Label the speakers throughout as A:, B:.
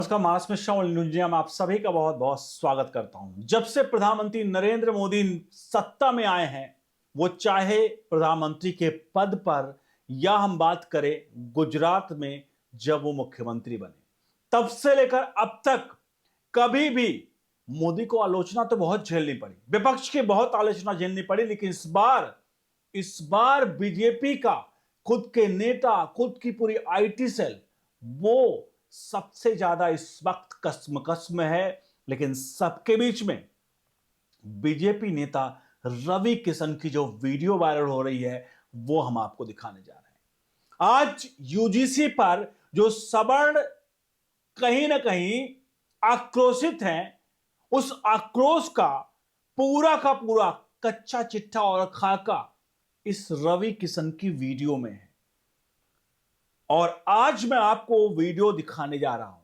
A: नमस्कार, मानस मिश्रा और न्यूज़िया में आप सभी का बहुत बहुत स्वागत करता हूं। जब से प्रधानमंत्री नरेंद्र मोदी सत्ता में आए हैं, वो चाहे प्रधानमंत्री के पद पर या हम बात करें गुजरात में जब वो मुख्यमंत्री बने, तब से लेकर अब तक कभी भी मोदी को आलोचना तो बहुत झेलनी पड़ी, विपक्ष की बहुत आलोचना झेलनी पड़ी, लेकिन इस बार बीजेपी का खुद के नेता, खुद की पूरी आईटी सेल, वो सबसे ज्यादा इस वक्त कसम में है। लेकिन सबके बीच में बीजेपी नेता रवि किशन की जो वीडियो वायरल हो रही है, वो हम आपको दिखाने जा रहे हैं। आज यूजीसी पर जो सवर्ण कहीं ना कहीं आक्रोशित हैं, उस आक्रोश का पूरा कच्चा चिट्ठा और खाका इस रवि किशन की वीडियो में है। और आज मैं आपको वीडियो दिखाने जा रहा हूं।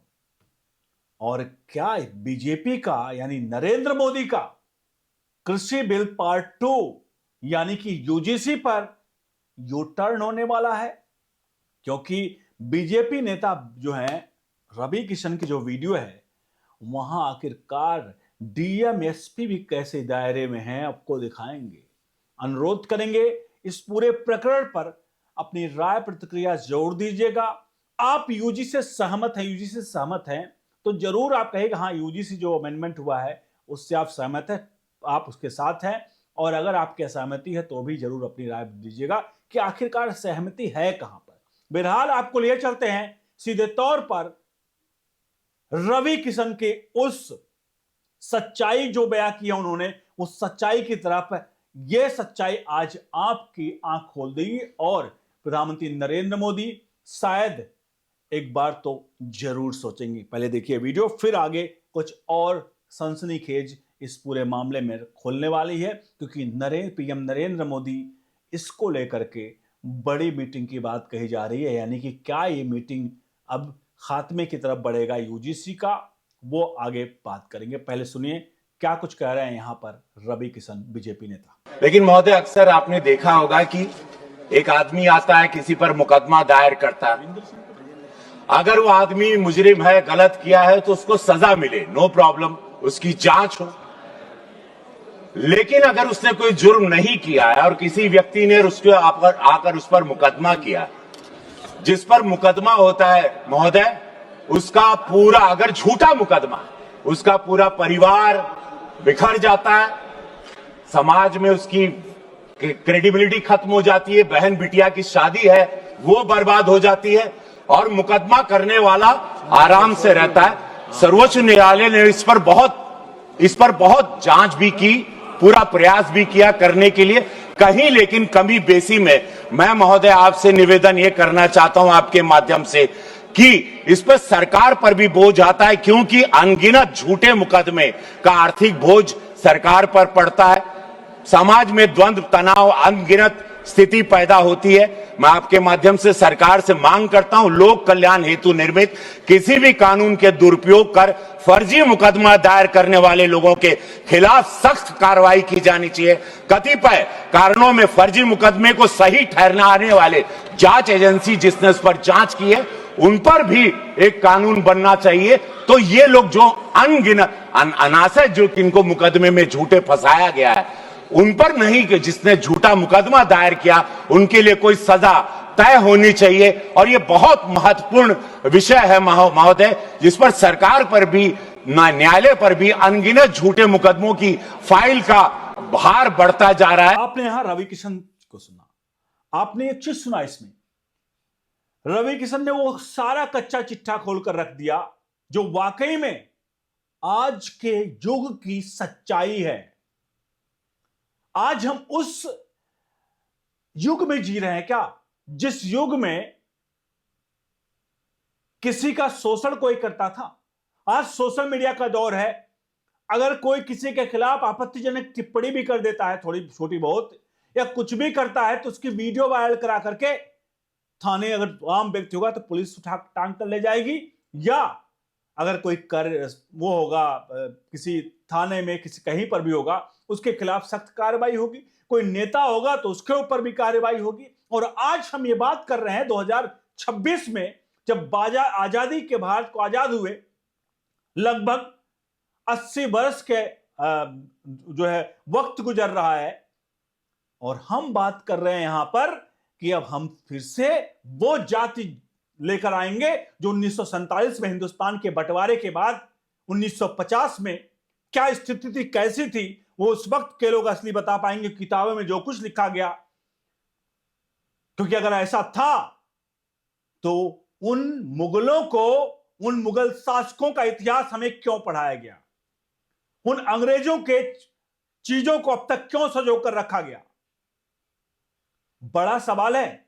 A: और क्या बीजेपी का यानी नरेंद्र मोदी का कृषि बिल पार्ट 2 यानी कि यूजीसी पर यू टर्न होने वाला है? क्योंकि बीजेपी नेता जो है रवि किशन की जो वीडियो है, वहां आखिरकार डीएम एसपी भी कैसे दायरे में हैं, आपको दिखाएंगे। अनुरोध करेंगे इस पूरे प्रकरण पर अपनी राय प्रतिक्रिया जरूर दीजिएगा। आप यूजीसी से सहमत हैं तो जरूर आप कहेगा हाँ, यूजीसी जो अमेंडमेंट हुआ है उससे आप सहमत हैं, आप उसके साथ हैं। और अगर आपकी असहमति है तो भी जरूर अपनी राय दीजिएगा कि आखिरकार सहमति है कहां पर। बहरहाल आपको ले चलते हैं सीधे तौर पर रवि किशन के उस सच्चाई जो बयां किया उन्होंने, उस सच्चाई की तरफ। यह सच्चाई आज आपकी आंख खोल देगी और प्रधानमंत्री नरेंद्र मोदी शायद एक बार तो जरूर सोचेंगे। पहले देखिए वीडियो, फिर आगे कुछ और सनसनीखेज इस पूरे मामले में खोलने वाली है, क्योंकि पीएम नरेंद्र मोदी इसको लेकर के बड़ी मीटिंग की बात कही जा रही है। यानी कि क्या ये मीटिंग अब खात्मे की तरफ बढ़ेगा यूजीसी का, वो आगे बात करेंगे। पहले सुनिए क्या कुछ कह रहे हैं यहां पर रवि किशन बीजेपी नेता।
B: लेकिन महोदय, अक्सर आपने देखा होगा कि एक आदमी आता है, किसी पर मुकदमा दायर करता है। अगर वो आदमी मुजरिम है, गलत किया है, तो उसको सजा मिले, नो प्रॉब्लम, उसकी जांच हो। लेकिन अगर उसने कोई जुर्म नहीं किया है और किसी व्यक्ति ने उसके आकर उस पर मुकदमा किया, जिस पर मुकदमा होता है महोदय, उसका पूरा, अगर झूठा मुकदमा, उसका पूरा परिवार बिखर जाता है, समाज में उसकी क्रेडिबिलिटी खत्म हो जाती है, बहन बिटिया की शादी है वो बर्बाद हो जाती है, और मुकदमा करने वाला आराम से रहता है। सर्वोच्च न्यायालय ने इस पर बहुत जांच भी की, पूरा प्रयास भी किया करने के लिए कहीं, लेकिन कमी बेसी में मैं महोदय आपसे निवेदन ये करना चाहता हूं आपके माध्यम से कि इस पर सरकार पर भी बोझ आता है, क्योंकि अनगिनत झूठे मुकदमे का आर्थिक बोझ सरकार पर पड़ता है। समाज में द्वंद्व, तनाव, अनगिनत स्थिति पैदा होती है। मैं आपके माध्यम से सरकार से मांग करता हूं, लोक कल्याण हेतु निर्मित किसी भी कानून के दुरुपयोग कर फर्जी मुकदमा दायर करने वाले लोगों के खिलाफ सख्त कार्रवाई की जानी चाहिए। कतिपय कारणों में फर्जी मुकदमे को सही ठहराने वाले जांच एजेंसी जिसने उस पर जांच की है, उन पर भी एक कानून बनना चाहिए। तो ये लोग जो अनगिनत अनासय जो इनको मुकदमे में झूठे फंसाया गया है, उन पर नहीं कि जिसने झूठा मुकदमा दायर किया उनके लिए कोई सजा तय होनी चाहिए। और ये बहुत महत्वपूर्ण विषय है महोदय, जिस पर सरकार पर भी, न्यायालय पर भी अनगिनत झूठे मुकदमों की फाइल का भार बढ़ता जा रहा है।
A: आपने यहां रवि किशन को सुना, आपने एक चीज सुना इसमें, रवि किशन ने वो सारा कच्चा चिट्ठा खोलकर रख दिया जो वाकई में आज के युग की सच्चाई है। आज हम उस युग में जी रहे हैं क्या, जिस युग में किसी का शोषण कोई करता था। आज सोशल मीडिया का दौर है, अगर कोई किसी के खिलाफ आपत्तिजनक टिप्पणी भी कर देता है, थोड़ी छोटी बहुत, या कुछ भी करता है, तो उसकी वीडियो वायरल करा करके थाने, अगर आम व्यक्ति होगा तो पुलिस उठा टांग कर ले जाएगी, या अगर कोई वो होगा किसी थाने में, किसी कहीं पर भी होगा, उसके खिलाफ सख्त कार्रवाई होगी। कोई नेता होगा तो उसके ऊपर भी कार्रवाई होगी। और आज हम ये बात कर रहे हैं 2026 में, जब आजादी के भारत को आजाद हुए, लगभग 80 वर्ष के जो है वक्त गुजर रहा है, और हम बात कर रहे हैं यहां पर कि अब हम फिर से वो जाति लेकर आएंगे जो 1947 में हिंदुस्तान के बंटवारे के बाद 1950 में क्या स्थिति थी, कैसी थी, वो उस वक्त के लोग असली बता पाएंगे, किताबों में जो कुछ लिखा गया। क्योंकि अगर ऐसा था तो उन मुगलों को, उन मुगल शासकों का इतिहास हमें क्यों पढ़ाया गया, उन अंग्रेजों के चीजों को अब तक क्यों संजो कर रखा गया? बड़ा सवाल है।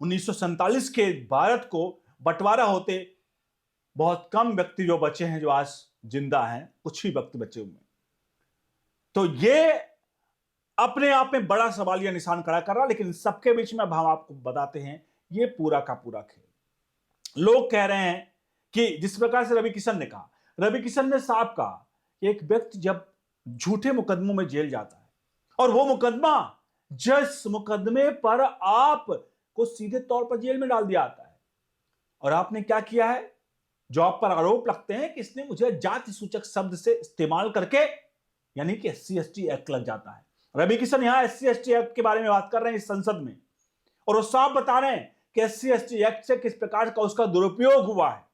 A: 1947 के भारत को बंटवारा होते बहुत कम व्यक्ति जो बचे हैं, जो आज जिंदा हैं, कुछ ही व्यक्ति बचे हुए हैं। तो ये अपने आप में बड़ा सवालिया निशान खड़ा कर रहा, लेकिन सबके बीच में अब हम आपको बताते हैं ये पूरा का पूरा खेल। लोग कह रहे हैं कि जिस प्रकार से रवि किशन ने कहा, रवि किशन ने साफ कहा कि एक व्यक्ति जब झूठे मुकदमों में जेल जाता है और वो मुकदमा जिस मुकदमे पर आप को सीधे तौर पर जेल में डाल दिया जाता है, और आपने क्या किया है, जो आप पर आरोप लगते हैं कि इसने मुझे जाति सूचक शब्द से इस्तेमाल करके, यानी कि SC/ST एक्ट लग जाता है। रवि किशन यहां SC/ST एक्ट के बारे में बात कर रहे हैं इस संसद में, और वो साफ बता रहे हैं कि SC/ST एक्ट से किस प्रकार का उसका दुरुपयोग हुआ है।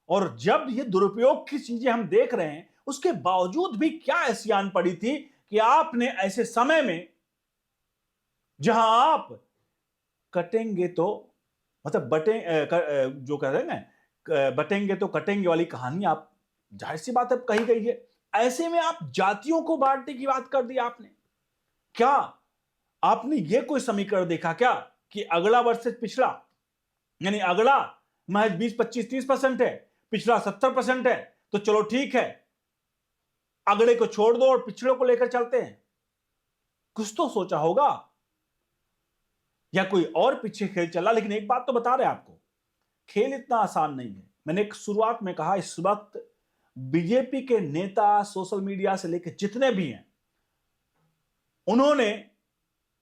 A: और जब ये दुरुपयोग की चीजें हम देख रहे हैं, उसके बावजूद भी क्या ऐसी आन पड़ी थी कि आपने ऐसे समय में, जहां आप कटेंगे तो मतलब जो कह रहे हैं ना, बटेंगे तो कटेंगे वाली कहानी आप, जाहिर सी बात है, कही गई है। ऐसे में आप जातियों को बांटने की बात कर दी आपने। क्या आपने ये कोई समीकरण देखा क्या कि अगला वर्ष से पिछला, यानी अगला महज 20, 25, 30% है, पिछला 70% है, तो चलो ठीक है, अगले को छोड़ दो और पिछड़ों को लेकर चलते हैं। कुछ तो सोचा होगा, या कोई और पीछे खेल चला। लेकिन एक बात तो बता रहे हैं आपको, खेल इतना आसान नहीं है। मैंने एक शुरुआत में कहा, इस वक्त बीजेपी के नेता, सोशल मीडिया से लेकर जितने भी हैं, उन्होंने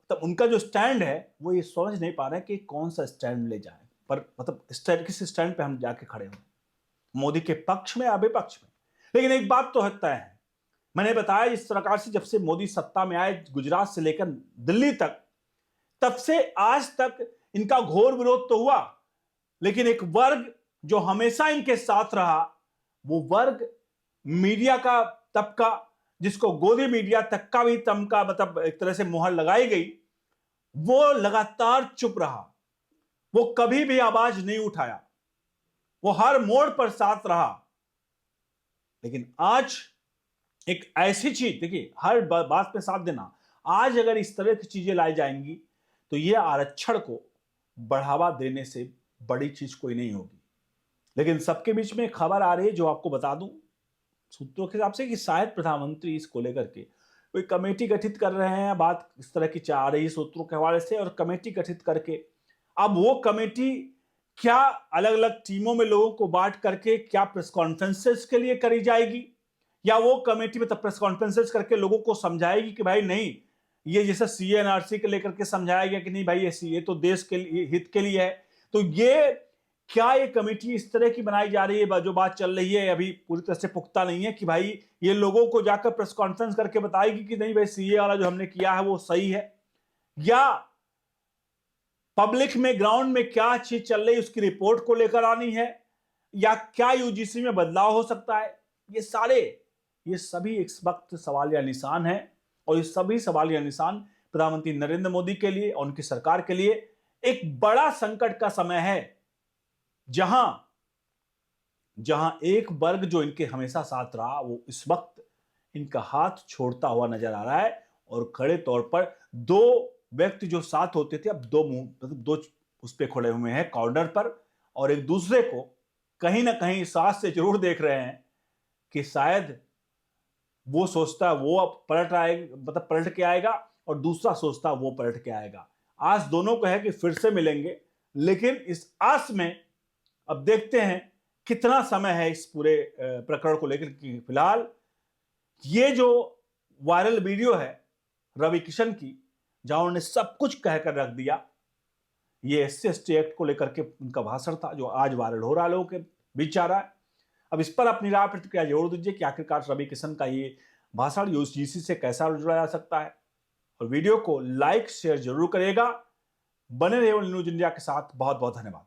A: तब उनका जो स्टैंड है वो ये समझ नहीं पा रहे कि कौन सा स्टैंड ले जाए, पर मतलब स्टैंड, किस स्टैंड पे हम जाके खड़े हों, मोदी के पक्ष में या विपक्ष में। लेकिन एक बात तो तय है, मैंने बताया इस प्रकार से जब से मोदी सत्ता में आए, गुजरात से लेकर दिल्ली तक, तब से आज तक इनका घोर विरोध तो हुआ, लेकिन एक वर्ग जो हमेशा इनके साथ रहा, वो वर्ग मीडिया का तबका, जिसको गोदी मीडिया तक का भी तमका, मतलब एक तरह से मुहर लगाई गई, वो लगातार चुप रहा। वो कभी भी आवाज नहीं उठाया, वो हर मोड़ पर साथ रहा। लेकिन आज एक ऐसी चीज, देखिए हर बात पे साथ देना, आज अगर इस तरह की चीजें लाई जाएंगी तो ये आरक्षण को बढ़ावा देने से बड़ी चीज कोई नहीं होगी। लेकिन सबके बीच में खबर आ रही है, जो आपको बता दूं सूत्रों के हिसाब से, कि शायद प्रधानमंत्री इसको लेकर के कोई कमेटी गठित कर रहे हैं। बात इस तरह की आ रही है सूत्रों के हवाले से, और कमेटी गठित करके अब वो कमेटी क्या अलग अलग टीमों में लोगों को बांट करके क्या प्रेस कॉन्फ्रेंसेस के लिए करी जाएगी, या वो कमेटी में तब प्रेस कॉन्फ्रेंसेस करके लोगों को समझाएगी कि भाई नहीं, ये जैसे CA NRC के लेकर के समझाया गया कि नहीं भाई ये CA तो देश के लिए, हित के लिए है। तो ये क्या ये कमेटी इस तरह की बनाई जा रही है, जो बात चल रही है अभी पूरी तरह से पुख्ता नहीं है, कि भाई ये लोगों को जाकर प्रेस कॉन्फ्रेंस करके बताएगी कि नहीं भाई CA वाला जो हमने किया है वो सही है, या पब्लिक में ग्राउंड में क्या चीज चल रही है उसकी रिपोर्ट को लेकर आनी है, या क्या UGC में बदलाव हो सकता है। ये सभी इस वक्त सवालिया निशान है, और ये सभी सवालिया निशान प्रधानमंत्री नरेंद्र मोदी के लिए और उनकी सरकार के लिए एक बड़ा संकट का समय है, जहां एक वर्ग जो इनके हमेशा साथ रहा, वो इस वक्त इनका हाथ छोड़ता हुआ नजर आ रहा है। और खड़े तौर पर दो व्यक्ति जो साथ होते थे, अब दो उस पे खड़े हुए हैं कॉर्नर पर, और एक दूसरे को कहीं ना कहीं साथ से जरूर देख रहे हैं कि शायद वो सोचता है वो अब पलट आएगा, मतलब पलट के आएगा, और दूसरा सोचता है वो पलट के आएगा। आज दोनों को है कि फिर से मिलेंगे, लेकिन इस आस में अब देखते हैं कितना समय है इस पूरे प्रकरण को लेकर। फिलहाल ये जो वायरल वीडियो है रवि किशन की, जहां उन्होंने सब कुछ कहकर रख दिया, ये SC/ST एक्ट को लेकर के उनका भाषण था, जो आज वायरल हो रहा है, लोगों के बीच आ रहा है। अब इस पर अपनी राय प्रतिक्रिया जरूर दीजिए कि आखिरकार रवि किशन का ये भाषण यूजीसी से कैसा जुड़ा जा सकता है। और वीडियो को लाइक शेयर जरूर करिएगा। बने रहिए न्यूज इंडिया के साथ। बहुत बहुत धन्यवाद।